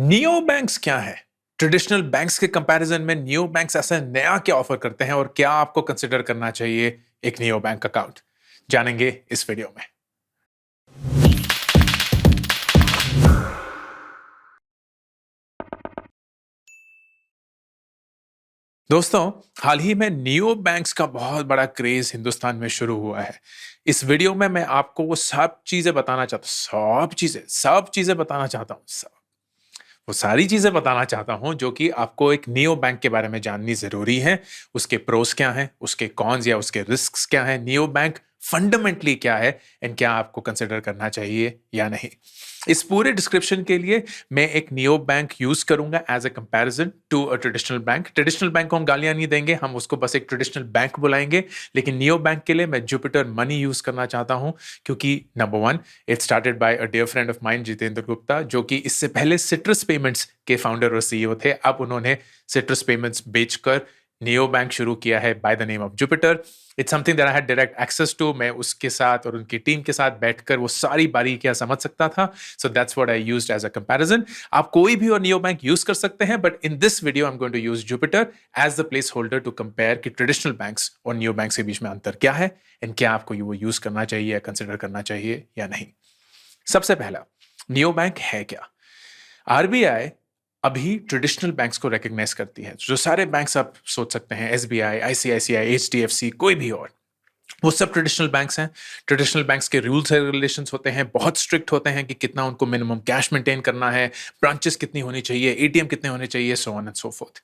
Neo banks क्या है? Traditional banks के कंपैरिजन में नियो बैंक्स ऐसा नया क्या ऑफर करते हैं और क्या आपको कंसिडर करना चाहिए एक नियो बैंक अकाउंट? जानेंगे इस वीडियो में। दोस्तों, हाल ही में नियो बैंक्स का बहुत बड़ा क्रेज हिंदुस्तान में शुरू हुआ है। इस वीडियो में मैं आपको वो सब चीजें बताना चाहता हूँ, सब चीजें बताना चाहता हूँ, वो सारी चीजें बताना चाहता हूं जो कि आपको एक नियो बैंक के बारे में जाननी जरूरी है। उसके प्रोस क्या हैं, उसके कॉन्स या उसके रिस्क्स क्या हैं, नियो बैंक फंडामेंटली क्या है एंड क्या आपको कंसिडर करना चाहिए या नहीं। इस पूरे डिस्क्रिप्शन के लिए मैं एक नियो बैंक यूज करूंगा as a comparison to a traditional bank. Traditional bank को हम गालियां नहीं देंगे, हम उसको बस एक ट्रेडिशनल बैंक बुलाएंगे। लेकिन नियो बैंक के लिए मैं जुपिटर मनी यूज करना चाहता हूं, क्योंकि number one, it started by a dear friend of mine Jitendra Gupta, जो कि इससे पहले सिट्रस पेमेंट्स के फाउंडर और सीईओ थे। अब उन्होंने सिट्रस पेमेंट्स बेचकर नियो बैंक शुरू किया है by the name of Jupiter. It's something that I had direct access to. मैं उसके साथ और उनकी टीम के साथ बैठकर वो सारी बारीकियां समझ सकता था। So that's what I used as a comparison. आप कोई भी और नियो बैंक यूज कर सकते हैं, but in this video I am going to use Jupiter as the place holder to compare कि ट्रेडिशनल बैंक्स और नियो बैंक्स के बीच में अंतर क्या है एंड क्या आपको वो यूज करना चाहिए या कंसिडर करना चाहिए या नहीं। सबसे पहला, नियो बैंक है क्या? आरबीआई अभी ट्रेडिशनल बैंक्स को रिकॉग्नाइज करती है। जो सारे बैंक्स आप सोच सकते हैं, एसबीआई, आईसीआईसीआई, एचडीएफसी, कोई भी और, वो सब ट्रेडिशनल बैंक्स हैं। ट्रेडिशनल बैंक्स के रूल्स एंड रेगुलेशंस होते हैं, बहुत स्ट्रिक्ट होते हैं कि कितना उनको मिनिमम कैश मेंटेन करना है, ब्रांचेस कितनी होनी चाहिए, एटीएम कितने होने चाहिए, so on and so forth.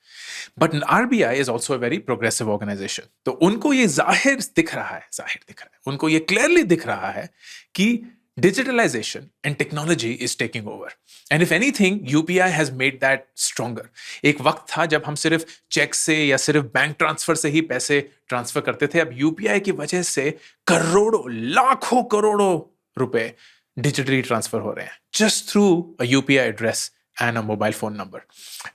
But RBI is also a very progressive organisation. तो उनको ये जाहिर दिख रहा है, उनको ये क्लियरली दिख रहा है कि digitalization and technology is taking over, and if anything UPI has made that stronger. एक वक्त था जब हम सिर्फ चेक से या सिर्फ बैंक ट्रांसफर से ही पैसे ट्रांसफर करते थे। अब यूपीआई की वजह से करोड़ों, लाखों करोड़ों रुपए डिजिटली ट्रांसफर हो रहे हैं just through a UPI address and a mobile phone number.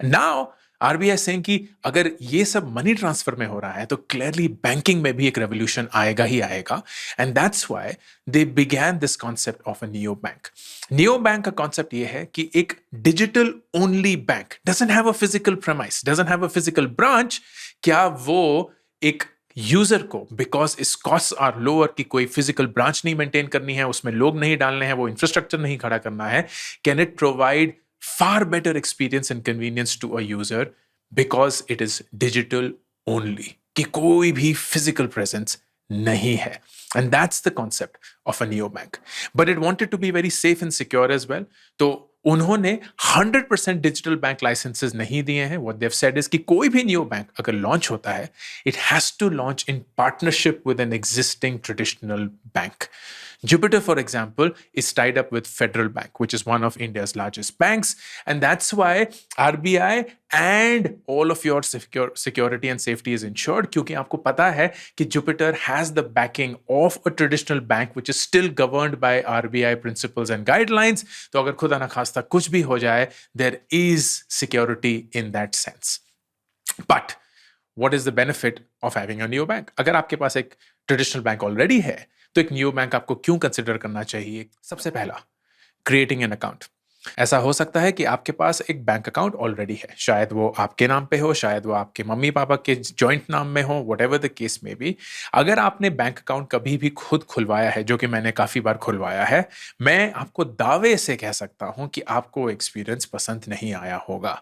Now RBI saying कि अगर ये सब मनी ट्रांसफर में हो रहा है तो क्लियरली बैंकिंग में भी एक रेवोल्यूशन आएगा ही आएगा। And that's why they began this concept of a neo bank. Neo bank का कॉन्सेप्ट ये है कि एक digital only bank doesn't have a physical premise, doesn't have a physical branch. क्या वो एक यूजर को, बिकॉज इस कॉस्ट आर लोअर, की कोई फिजिकल ब्रांच नहीं मेंटेन करनी है, उसमें लोग नहीं डालने हैं, वो इंफ्रास्ट्रक्चर नहीं खड़ा करना है, can it provide far better experience and convenience to a user because it is digital only, कि कोई भी physical presence नहीं है। And that's the concept of a neobank. But it wanted to be very safe and secure as well. तो उन्होंने 100% digital bank licences नहीं दिए हैं। What they've said is कि कोई भी नियो बैंक अगर लॉन्च होता है, it has to launch in partnership with an existing traditional bank. Jupiter, for example, is tied up with Federal Bank, which is one of India's largest banks. And that's why RBI and all of your security and safety is ensured, क्योंकि आपको पता है कि Jupiter has the backing of a traditional bank which is still governed by RBI principles and guidelines. तो अगर खुदा ना खास्ता कुछ भी हो जाए, there is security in that sense. But what is the benefit of having a neo bank? अगर आपके पास एक ट्रेडिशनल बैंक ऑलरेडी है तो एक न्यू बैंक आपको क्यों कंसिडर करना चाहिए? सबसे पहला, क्रिएटिंग एन अकाउंट। ऐसा हो सकता है कि आपके पास एक बैंक अकाउंट ऑलरेडी है, शायद वो आपके नाम पे हो, शायद वो आपके मम्मी पापा के जॉइंट नाम में हो, व्हाटएवर द केस में बी। अगर आपने बैंक अकाउंट कभी भी खुद खुलवाया है, जो कि मैंने काफी बार खुलवाया है, मैं आपको दावे से कह सकता हूं कि आपको एक्सपीरियंस पसंद नहीं आया होगा।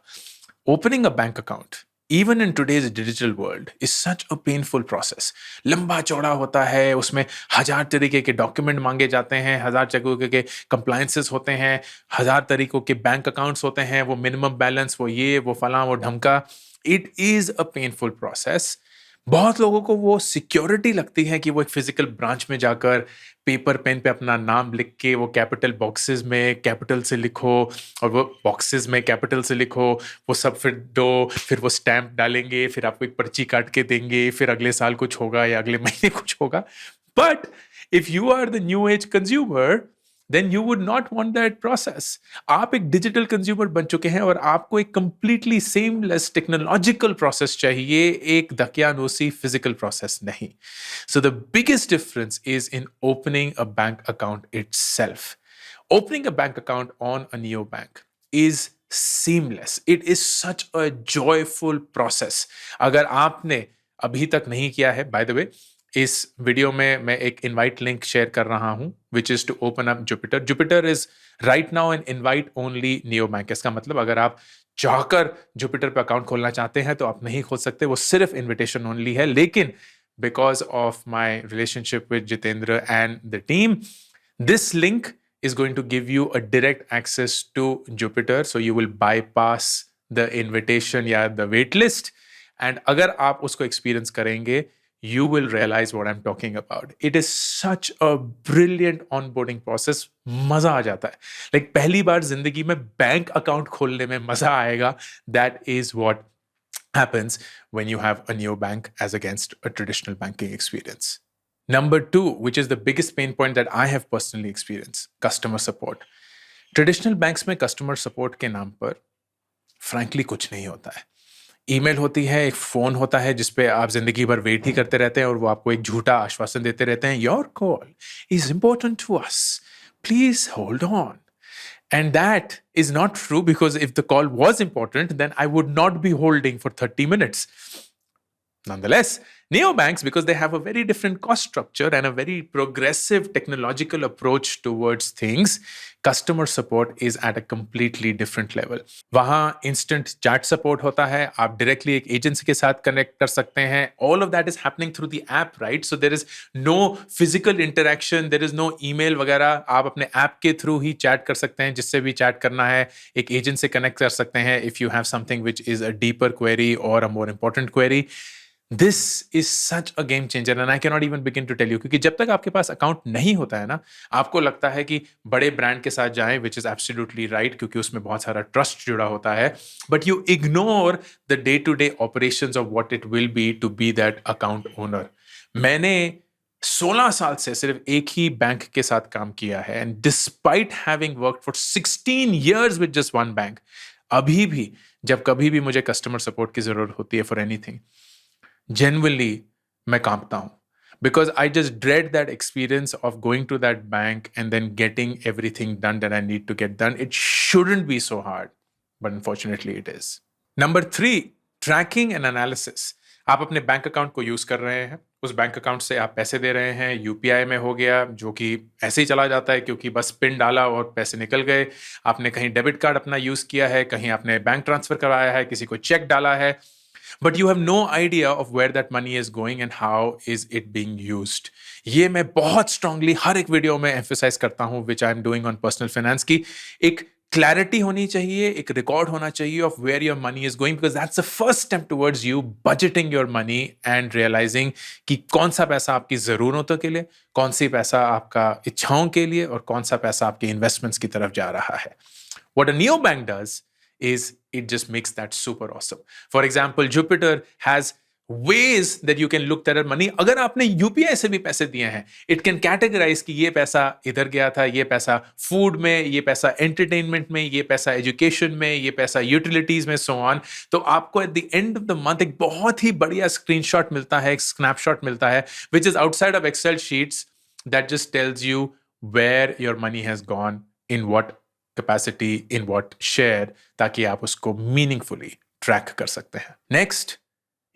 Opening a bank account even in today's digital world is such a painful process. लंबा चौड़ा होता है, उसमें हजार तरीके के डॉक्यूमेंट मांगे जाते हैं, हजार तरीके के कंप्लायंसेस होते हैं, हजार तरीकों के बैंक अकाउंट्स होते हैं, वो मिनिमम बैलेंस, वो ये, वो फला, वो ढमका। It is a painful process. बहुत लोगों को वो सिक्योरिटी लगती है कि वो एक फिजिकल ब्रांच में जाकर पेपर पेन पे अपना नाम लिख के वो कैपिटल बॉक्सेस में कैपिटल से लिखो, और वो बॉक्सेस में कैपिटल से लिखो, वो सब फिर दो, फिर वो स्टैंप डालेंगे, फिर आपको एक पर्ची काट के देंगे, फिर अगले साल कुछ होगा या अगले महीने कुछ होगा। But if you are the new age consumer, then you would not want that process. आप एक डिजिटल कंज्यूमर बन चुके हैं और आपको एक कंप्लीटली सेमलेस टेक्नोलॉजिकल प्रोसेस चाहिए, एक दकियानूसी फिजिकल प्रोसेस नहीं। So the biggest difference is in opening a bank account itself. Opening a bank account on a neobank is seamless. It is such a joyful process. अगर आपने अभी तक नहीं किया है, by the way, इस वीडियो में मैं एक इनवाइट लिंक शेयर कर रहा हूं, which is to open up Jupiter. Jupiter is right now an invite only neo bank. इसका मतलब अगर आप चाहकर जुपिटर पे अकाउंट खोलना चाहते हैं तो आप नहीं खोल सकते, वो सिर्फ इन्विटेशन ओनली है. लेकिन because of my relationship with Jitendra and the team, this link is going to give you a direct access to Jupiter, so you will bypass the invitation या the wait list. And अगर आप उसको experience करेंगे, you will realize what I'm talking about. It is such a brilliant onboarding process. मजा आ जाता है. Like पहली बार जिंदगी में बैंक अकाउंट खोलने में मजा आएगा. That is what happens when you have a neobank as against a traditional banking experience. Number two, which is the biggest pain point that I have personally experienced, customer support. Traditional banks में customer support के नाम पर frankly कुछ नहीं होता है. Email होती है, एक फोन होता है जिसपे आप जिंदगी भर वेट ही करते रहते हैं और वो आपको एक झूठा आश्वासन देते रहते हैं, your call is important to us, please hold on. And that is not true, because if the call was important, then I would not be holding for 30 minutes. Nonetheless, neobanks, because they have a very different cost structure and a very progressive technological approach towards things, customer support is at a completely different level. वहाँ instant chat support होता है, आप directly एक agency के साथ connect कर सकते हैं. All of that is happening through the app, right? So there is no physical interaction, there is no email वगैरह. आप अपने app के through ही chat कर सकते हैं, जिससे भी chat करना है. एक agent से connect कर सकते हैं if you have something which is a deeper query or a more important query. This is such a game changer and I cannot even begin to tell you. क्योंकि जब तक आपके पास अकाउंट नहीं होता है ना, आपको लगता है कि बड़े ब्रांड के साथ जाएं, which is absolutely right, क्योंकि उसमें बहुत सारा ट्रस्ट जुड़ा होता है. But you ignore the day-to-day operations of what it will be to be that account owner. मैंने 16 साल से सिर्फ एक ही बैंक के साथ काम किया है, and despite having worked for 16 years with just one bank, अभी भी जब कभी भी मुझे कस्टमर सपोर्ट की जरूरत होती है for anything, genuinely मैं कांपता हूं, because I just dread that experience of going to that bank and then getting everything done that I need to get done. It shouldn't be so hard, but unfortunately it is. Number 3, tracking and analysis. आप अपने bank account को use कर रहे हैं, उस bank account से आप पैसे दे रहे हैं, यूपीआई में हो गया, जो कि ऐसे ही चला जाता है क्योंकि बस पिन डाला और पैसे निकल गए. आपने कहीं डेबिट कार्ड अपना यूज किया है, कहीं आपने बैंक ट्रांसफर करवाया है, किसी को चेक डाला है, but you have no idea of where that money is going and how is it being used. ये मैं बहुत strongly हर एक वीडियो में emphasize करता हूँ, which I am doing on personal finance, की एक clarity होनी चाहिए, एक record होना चाहिए of where your money is going, because that's the first step towards you budgeting your money and realizing कि कौन सा पैसा आपकी ज़रूरतों के लिए, कौन सी पैसा आपका इच्छाओं के लिए और कौन सा पैसा आपके investments की तरफ जा रहा है. What a neobank does is it just makes that super awesome. For example, Jupiter has ways that you can look at money. अगर आपने यूपीआई से भी पैसे दिए हैं, it can categorize कि ये पैसा इधर गया था, ये पैसा फूड में, ये पैसा एंटरटेनमेंट में, ये पैसा एजुकेशन में, ये पैसा यूटिलिटीज में, so on. तो आपको at the end of the month एक बहुत ही बढ़िया स्क्रीनशॉट मिलता है, एक स्नैपशॉट मिलता है, which is outside of Excel sheets that just tells you where your money has gone, in what capacity, in what share, ताकि आप उसको meaningfully track कर सकते हैं. Next,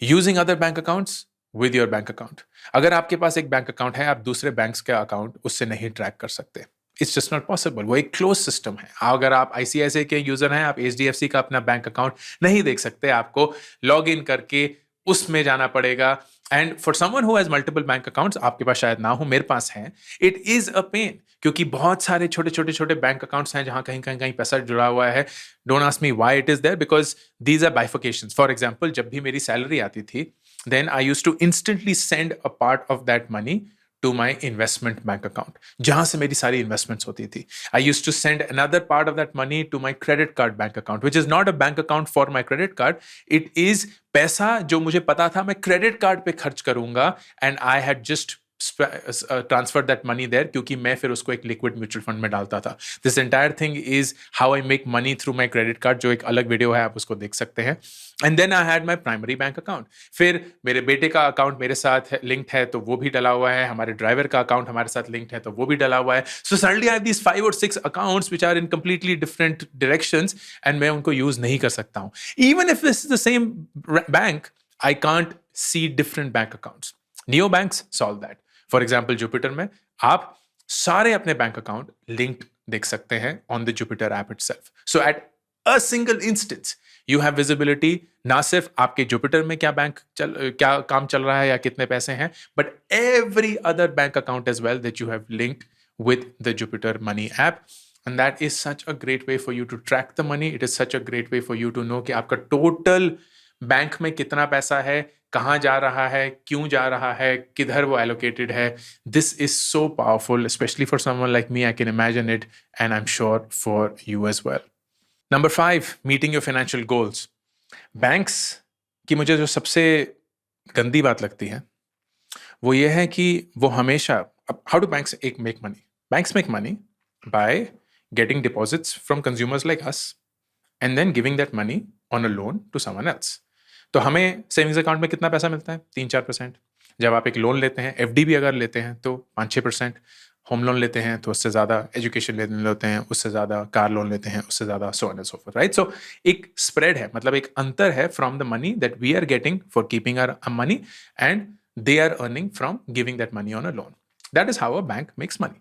using other bank accounts with your bank account. अगर आपके पास एक bank account है, आप दूसरे बैंक्स का अकाउंट उससे नहीं ट्रैक कर सकते. It's just not possible. वो एक क्लोज सिस्टम है. अगर आप ICICI के यूजर हैं, आप HDFC का अपना बैंक अकाउंट नहीं देख सकते. आपको लॉग इन करके उसमें जाना पड़ेगा. And for someone who has multiple bank accounts, आपके पास शायद ना हो, मेरे पास है, इट इज अ पेन, क्योंकि बहुत सारे छोटे छोटे छोटे बैंक अकाउंट्स हैं जहां कहीं कहीं कहीं पैसा जुड़ा हुआ है. Don't ask me why it is there, because these are bifurcations. For example, जब भी मेरी सैलरी आती थी, then I used to instantly send a part of that money to my investment bank account, जहां से मेरी सारी investments होती थी. I used to send another part of that money to my credit card bank account, which is not a bank account for my credit card. It is पैसा जो मुझे पता था मैं credit card पे खर्च करूंगा, and I had just transfer that money there, क्योंकि मैं फिर उसको एक लिक्विड म्यूचुअल फंड में डालता था. This entire thing is how I make money through my credit card, जो एक अलग वीडियो है, आप उसको देख सकते हैं. And then I had my primary bank account. फिर मेरे बेटे का अकाउंट मेरे साथ लिंक्ड है तो वो भी डला हुआ है, हमारे ड्राइवर का अकाउंट हमारे साथ लिंक्ड है तो वो भी डला हुआ है. So suddenly I have these 5 or 6 accounts which are in completely different directions, and मैं उनको यूज नहीं कर सकता हूं. Even if this is the same bank, I can't see different bank accounts. Neo banks solve that. For example Jupiter में आप सारे अपने बैंक अकाउंट लिंक्ड देख सकते हैं on the Jupiter app itself. So at a single instance you have visibility, ना सिर्फ आपके जुपिटर में क्या काम चल रहा है या कितने पैसे हैं, but every other bank account as well that you have linked with the Jupiter Money app. And that is such a great way for you to track the money. It is such a great way for you to know कि आपका total bank में कितना पैसा है, कहाँ जा रहा है, क्यों जा रहा है, किधर वो allocated है. This is so powerful, especially for someone like me. I can imagine it, and I'm sure for you as well. Number 5, meeting your financial goals. Banks की मुझे जो सबसे गंदी बात लगती है वो ये है कि वो हमेशा, how do banks make money? Banks make money by getting deposits from consumers like us and then giving that money on a loan to someone else. तो हमें सेविंग्स अकाउंट में कितना पैसा मिलता है? 3-4%. जब आप एक लोन लेते हैं, एफडी भी अगर लेते हैं तो 5-6%. होम लोन लेते हैं तो उससे ज़्यादा, एजुकेशन लोन लेते हैं उससे ज़्यादा, कार लोन लेते हैं उससे ज़्यादा, so on and so forth, right? So एक स्प्रेड है, मतलब एक अंतर है from the money that we are getting for keeping our money and they are earning from giving that money on a loan. That is how a bank makes money.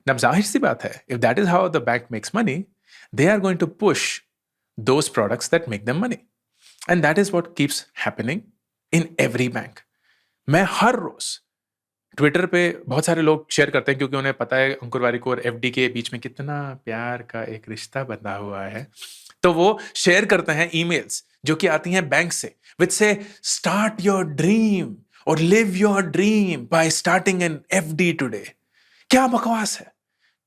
Now, zahir si baat hai, if that is how the bank makes money, they are going to push those products that make them money. And that is what keeps happening in every bank. मैं हर रोज Twitter पे बहुत सारे लोग share करते हैं क्योंकि उन्हें पता है अंकुर वारिक और एफडी के बीच में कितना प्यार का एक रिश्ता बंधा हुआ है. तो वो शेयर करते हैं ईमेल्स जो कि आती हैं बैंक से, विच से स्टार्ट योर ड्रीम और live your dream bye starting N FD today. क्या बकवास है?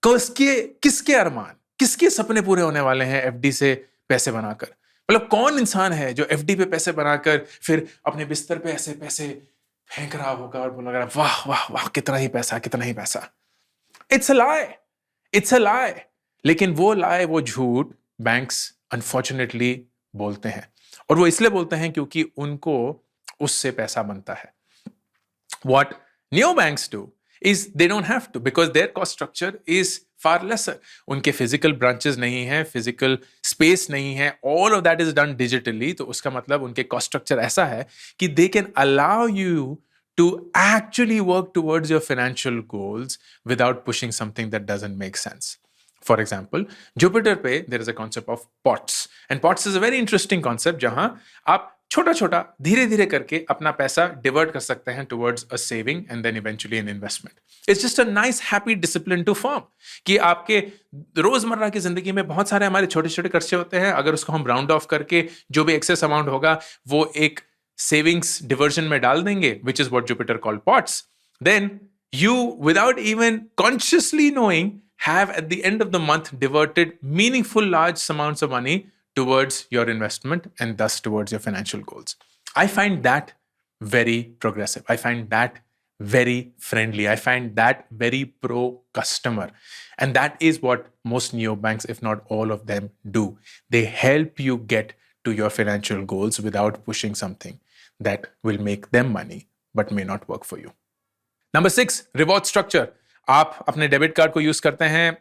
किसके अरमान, किसके सपने पूरे होने वाले हैं एफडी से पैसे बनाकर? मतलब कौन इंसान है जो एफडी पे पैसे बनाकर फिर अपने बिस्तर पे ऐसे पैसे फेंक रहा होगा और बोल रहा वाह वाह वाह कितना ही पैसा, कितना ही पैसा. It's a lie, it's a lie. लेकिन वो लाई, वो झूठ बैंक्स अनफॉर्चुनेटली बोलते हैं, और वो इसलिए बोलते हैं क्योंकि उनको उससे पैसा बनता है. What neobanks do is they don't have to, because their cost structure is far lesser. उनके physical branches नहीं है, physical space नहीं है, all of that is done digitally. तो उसका मतलब उनके cost structure ऐसा है कि they can allow you to actually work towards your financial goals without pushing something that doesn't make sense. For example, Jupiter पे there is a concept of pots, and pots is a very interesting concept जहां आप छोटा छोटा धीरे धीरे करके अपना पैसा डिवर्ट कर सकते हैं towards a saving and then eventually an investment. It's just a nice happy discipline to form कि आपके रोजमर्रा की जिंदगी में बहुत सारे हमारे छोटे छोटे खर्चे होते हैं, अगर उसको हम राउंड ऑफ करके जो भी एक्सेस अमाउंट होगा वो एक सेविंग्स डिवर्जन में डाल देंगे, which is what Jupiter called pots. Then you, without even consciously knowing, have at the end of the month diverted meaningful large amounts of money towards your investment and thus towards your financial goals. I find that very progressive. I find that very friendly. I find that very pro customer. And that is what most neobanks, if not all of them, do. They help you get to your financial goals without pushing something that will make them money but may not work for you. Number 6, reward structure. आप अपने debit card को use करते हैं,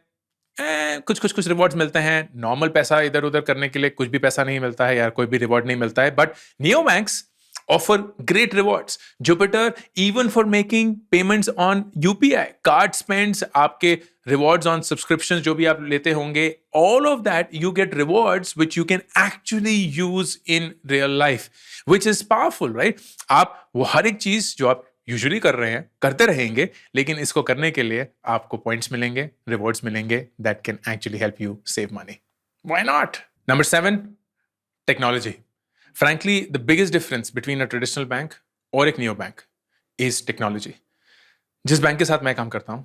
कुछ rewards मिलते हैं. Normal पैसा इधर उधर करने के लिए कुछ भी पैसा नहीं मिलता है यार, कोई भी रिवॉर्ड नहीं मिलता है. But neo banks offer great rewards. Jupiter even for making payments on UPI, card spends, आपके रिवॉर्ड्स ऑन सब्सक्रिप्शन जो भी आप लेते होंगे, all of that you get rewards which you can actually use in real life, which is powerful, right? आप वो हर एक चीज जो आप यूजुअली कर रहे हैं करते रहेंगे, लेकिन इसको करने के लिए आपको पॉइंट्स मिलेंगे, रिवॉर्ड्स मिलेंगे that can actually help you save money. Why not? Number 7, technology. Frankly the biggest difference between a traditional bank और एक नियो बैंक इज टेक्नोलॉजी. जिस बैंक के साथ मैं काम करता हूं,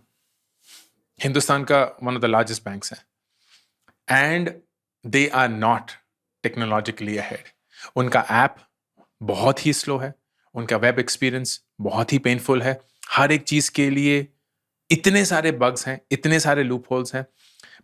हिंदुस्तान का one of the largest banks है, and they are not technologically ahead. उनका ऐप बहुत ही स्लो है, उनका वेब एक्सपीरियंस बहुत ही पेनफुल है, हर एक चीज के लिए इतने सारे बग्स हैं, इतने सारे लूप होल्स हैं,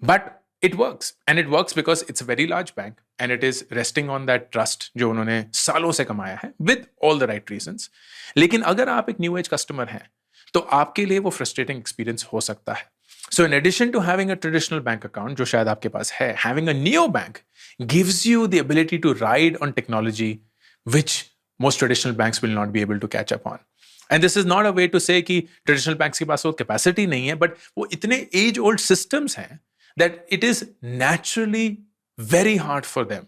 but it works, and it works because it's a very large bank and it is resting on that trust जो उन्होंने सालों से कमाया है with all the right reasons. लेकिन अगर आप एक न्यू एज कस्टमर हैं तो आपके लिए वो फ्रस्ट्रेटिंग एक्सपीरियंस हो सकता है। So in addition to having a traditional bank account जो शायद आपके पास है, having a neo bank gives you the ability to ride on technology which most traditional banks will not be able to catch up on. And this is not a way to say कि traditional banks के पास वो capacity नहीं है, but वो इतने age old systems हैं that it is naturally very hard for them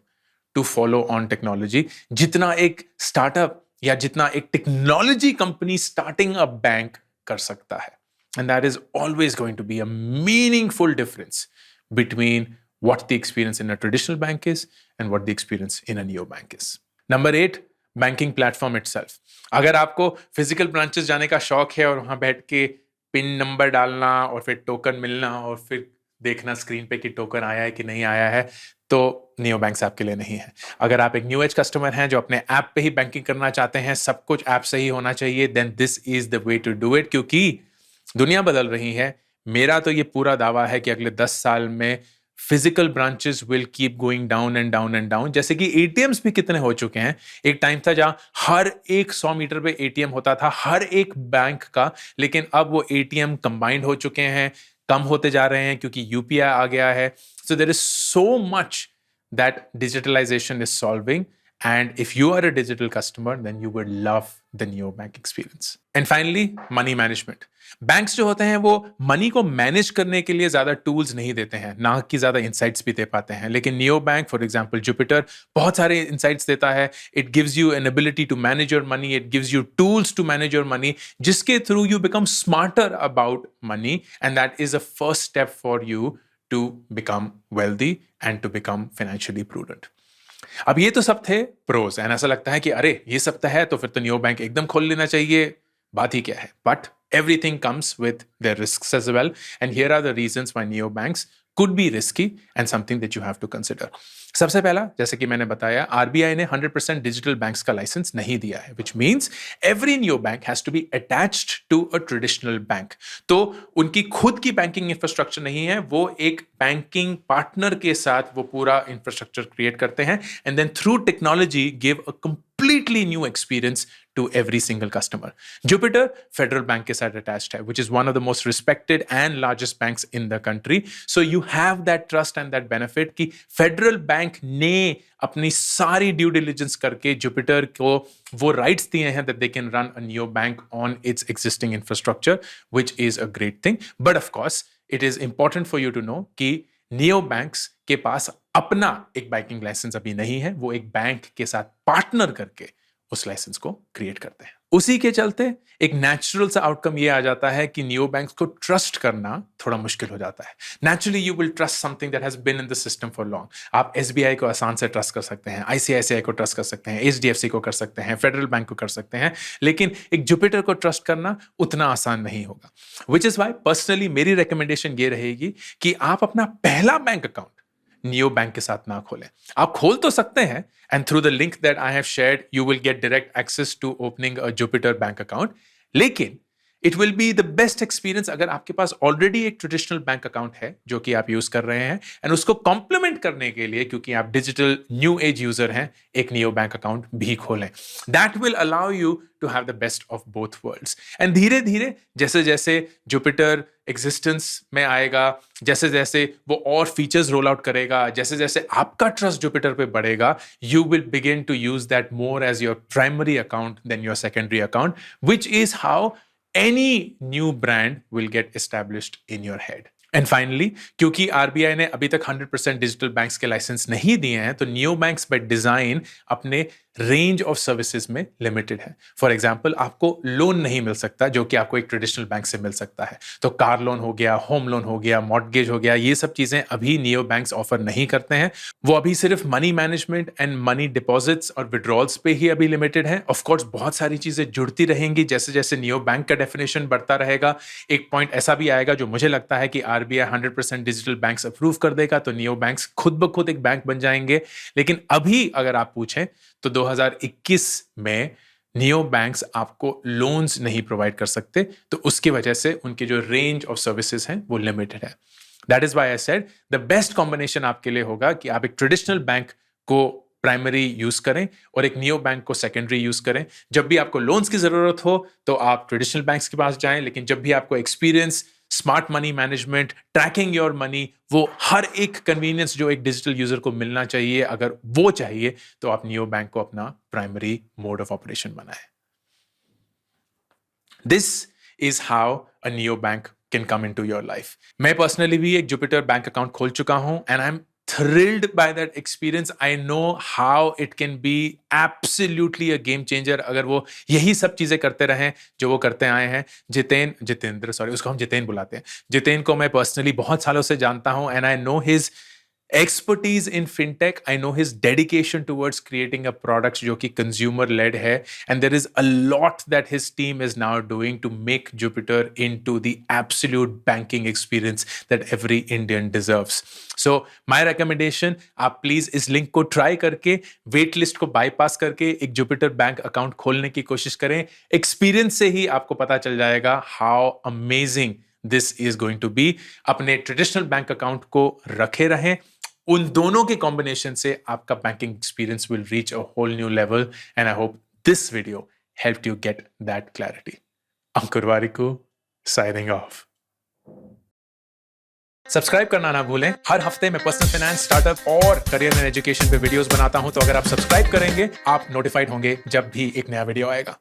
to follow on technology जितना एक startup या जितना एक technology company starting a bank कर सकता है. And that is always going to be a meaningful difference between what the experience in a traditional bank is and what the experience in a neobank is. Number 8, banking platform itself. अगर आपको physical branches जाने का शौक है और वहां बैठ के पिन नंबर डालना और फिर टोकन मिलना और फिर देखना स्क्रीन पे कि टोकन आया है कि नहीं आया है, तो नियो बैंक्स आपके लिए नहीं है। अगर आप एक न्यू एज कस्टमर हैं जो अपने ऐप पे ही बैंकिंग करना चाहते हैं, सब कुछ ऐप से ही होना चाहिए, then this is the way to do it, क्योंकि दुनिया बदल रही है। मेरा तो ये पूरा दावा है कि अगले 10 साल में physical branches will keep going down and down and down. जैसे कि एटीएम्स भी कितने हो चुके हैं। एक टाइम था जहां हर एक 100 मीटर पे एटीएम होता था हर एक बैंक का, लेकिन अब वो एटीएम कंबाइंड हो चुके हैं, कम होते जा रहे हैं क्योंकि यूपीआई आ गया है। So there is so much that digitalization is solving, and if you are a digital customer then you would love the neobank experience. And finally, money management. Banks जो होते हैं वो मनी को मैनेज करने के लिए ज्यादा टूल्स नहीं देते हैं, ना कि ज्यादा इनसाइट्स भी दे पाते हैं। लेकिन neo bank for example Jupiter बहुत सारे इनसाइट्स देता है। It gives you an ability to manage your money, it gives you tools to manage your money, जिसके through you become smarter about money, and that is a first step for you to become wealthy and to become financially prudent. अब ये तो सब थे pros, and ऐसा लगता है कि अरे ये सब तो है तो फिर तो नियो बैंक एकदम खोल लेना चाहिए, बात ही क्या है। But everything comes with their risks as well, and here are the reasons why neobanks could be risky and something that you have to consider. सबसे पहला, जैसे कि मैंने बताया, आरबीआई ने 100% डिजिटल बैंक्स का लाइसेंस नहीं दिया है, which means every neobank has to be attached to a traditional bank. तो उनकी खुद की बैंकिंग इंफ्रास्ट्रक्चर नहीं है, वो एक बैंकिंग पार्टनर के साथ वो पूरा इंफ्रास्ट्रक्चर क्रिएट करते हैं, and then through technology give a completely new experience to every single customer. Jupiter Federal Bank के साथ attached है, which is one of the most respected and largest banks in the country. So you have that trust and that benefit कि Federal Bank ने अपनी सारी due diligence करके Jupiter को वो rights दिए हैं that they can run a neo bank on its existing infrastructure, which is a great thing. But of course, it is important for you to know कि neo banks के पास अपना एक banking licence अभी नहीं है, वो एक बैंक के साथ पार्टनर करके उस लाइसेंस को क्रिएट करते हैं। उसी के चलते एक नेचुरल सा आउटकम ये आ जाता है कि नियो बैंक्स को ट्रस्ट करना थोड़ा मुश्किल हो जाता है। Naturally you will trust something that has been in the system for long. आप एसबीआई को आसान से ट्रस्ट कर सकते हैं, आईसीआईसीआई को ट्रस्ट कर सकते हैं, एचडीएफसी को कर सकते हैं, फेडरल बैंक को कर सकते हैं, लेकिन एक जुपिटर को ट्रस्ट करना उतना आसान नहीं होगा। विच इज वाई पर्सनली मेरी रिकमेंडेशन ये रहेगी कि आप अपना पहला बैंक अकाउंट नियो बैंक के साथ ना खोलें। आप खोल तो सकते हैं, and through the link that I have shared you will get direct access to opening a Jupiter bank account, लेकिन it will be the best experience अगर आपके पास ऑलरेडी एक ट्रेडिशनल बैंक अकाउंट है जो कि आप यूज कर रहे हैं, एंड उसको कॉम्प्लीमेंट करने के लिए, क्योंकि आप डिजिटल न्यू एज यूजर हैं, एक नियो बैंक अकाउंट भी खोलें। That will allow you to have the best of both worlds. And धीरे धीरे जैसे जैसे जुपिटर एग्जिस्टेंस में आएगा, जैसे जैसे वो और फीचर्स रोल आउट करेगा, जैसे जैसे आपका ट्रस्ट जुपिटर पे बढ़ेगा, you will begin to use that more as your primary account then your secondary account, which is how any new brand will get established in your head. And finally, क्योंकि RBI ने अभी तक 100% digital banks के licence नहीं दिए हैं, तो neo banks by design अपने रेंज ऑफ सर्विसेज में लिमिटेड है। फॉर एग्जांपल, आपको लोन नहीं मिल सकता जो कि आपको एक ट्रेडिशनल बैंक से मिल सकता है। तो कार लोन हो गया, होम लोन हो गया, मॉर्टगेज हो गया, ये सब चीजें अभी नियो बैंक्स ऑफर नहीं करते हैं। वो अभी सिर्फ money management and money deposits और विड्रॉल्स पे ही अभी लिमिटेड है। ऑफ कोर्स बहुत सारी चीजें जुड़ती रहेंगी जैसे जैसे नियो बैंक का डेफिनेशन बढ़ता रहेगा। एक पॉइंट ऐसा भी आएगा जो मुझे लगता है कि आरबीआई 100% डिजिटल बैंक्स अप्रूव कर देगा, तो नियो बैंक्स खुद ब खुद एक बैंक बन जाएंगे। लेकिन अभी अगर आप पूछें तो 2021 में नियो बैंक्स आपको लोन्स नहीं प्रोवाइड कर सकते, तो उसकी वजह से उनके जो रेंज ऑफ सर्विसेज हैं वो लिमिटेड है. That is why I said the best combination आपके लिए होगा कि आप एक ट्रेडिशनल बैंक को प्राइमरी यूज करें और एक नियो बैंक को सेकेंडरी यूज करें. जब भी आपको लोन्स की जरूरत हो तो आप ट्रेडिशनल बैंक्स के पास जाएं, लेकिन जब भी आपको experience, smart money management, trekking your money, वो हर एक कन्वीनियंस जो एक डिजिटल यूजर को मिलना चाहिए, अगर वो चाहिए तो आप नियो बैंक को अपना प्राइमरी मोड ऑफ ऑपरेशन बनाएं. This is how a neo bank can come into your life. मैं पर्सनली भी एक जुपिटर बैंक अकाउंट खोल चुका हूं and I am thrilled by that experience. I know how it can be absolutely a game changer अगर वो यही सब चीजें करते रहें जो वो करते आए हैं. जितेंद्र, सॉरी, उसको हम जितेन बुलाते हैं. जितेन को मैं पर्सनली बहुत सालों से जानता हूं and I know his expertise in fintech. I know his dedication towards creating a product जो कि consumer led है, and there is a lot that his team is now doing to make Jupiter into the absolute banking experience that every Indian deserves. So my recommendation, आप please इस link को try करके wait list को bypass करके एक Jupiter bank account खोलने की कोशिश करें. एक्सपीरियंस से ही आपको पता चल जाएगा how amazing this is going to be. अपने ट्रेडिशनल बैंक अकाउंट को रखे रहें. उन दोनों के कॉम्बिनेशन से आपका banking experience will reach a whole new level and I hope this video helped you get that clarity. Ankur Warikoo signing off. Subscribe करना ना भूलें. हर हफ्ते मैं पर्सनल फाइनेंस, स्टार्टअप और करियर एंड एजुकेशन पे वीडियोस बनाता हूं, तो अगर आप सब्सक्राइब करेंगे आप नोटिफाइड होंगे जब भी एक नया वीडियो आएगा.